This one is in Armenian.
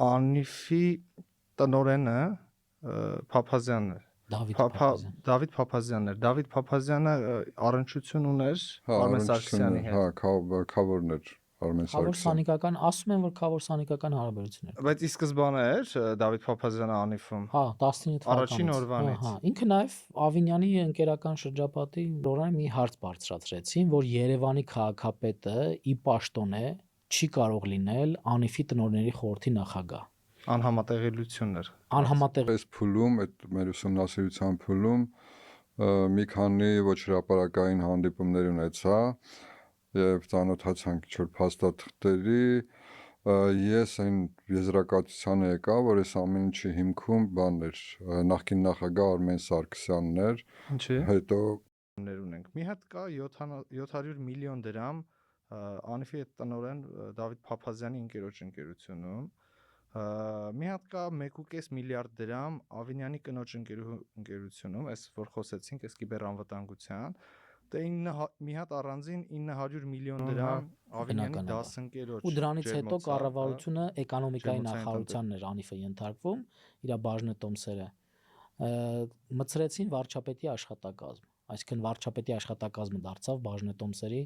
Անիֆի տնօրենը Փափազյանն էր։ Դավիթ Փափազյանն էր։ Դավիթ Փափազյանը առնչություն ուներ Արմեն Սարգսյանի հետ։ Քավորն էր Արմեն Սարգսյանը։ Ասում են, որ քավոր-սանիկական հարաբերություն էր։ Բայց ի սկզբանե էր Դավիթ Փափազյանը Անիֆում։ Հա, 19 թվականից։ Առաջին օրվանից։ Հա, ինքը նաև Ավինյանի ընկերական շրջապատի նորան մի հարց բարձրացրեցին, որ Երևանի քաղաքապետը ի պաշտոնե չի կարող լինել Անիֆի տնօրենների խորհրդի նախագահ։ Անհամատեղելիություն էր։ Այս փուլում, այդ մեր ուսումնասիրության փուլում մի քանի ոչ հրապարակային հանդիպումներ ունեցա եւ ծանոթացանք ինչ-որ փաստաթղթերի, ես այն եզրակացությանը եկա, որ այս ամեն ինչի հիմքում բանն էր, նախկին նախագահ Արմեն Սարգսյանն էր, Ինչի՞։ հետո ունենք։ Մի հատ կա 700 միլիոն դրամ Անիֆի տնօրեն Դավիթ Փափազյանի ընկերությունում, մի հատ կա 1.5 միլիարդ դրամ Ավինյանի կնոջ ընկերությունում, այս որ խոսեցինք, այս կիբերանվտանգության, դե մի հատ առանձին 900 միլիոն դրամ Ավինյանի դասընկերոջ։ Ու դրանից հետո կառավարությունը էկոնոմիկայի նախարարությանն էր Անիֆը ենթարկվում, իր բաժնետոմսերը մցրեցին վարչապետի աշխատակազմ, այսինքն վարչապետի աշխատակազմը դարձավ բաժնետոմսերի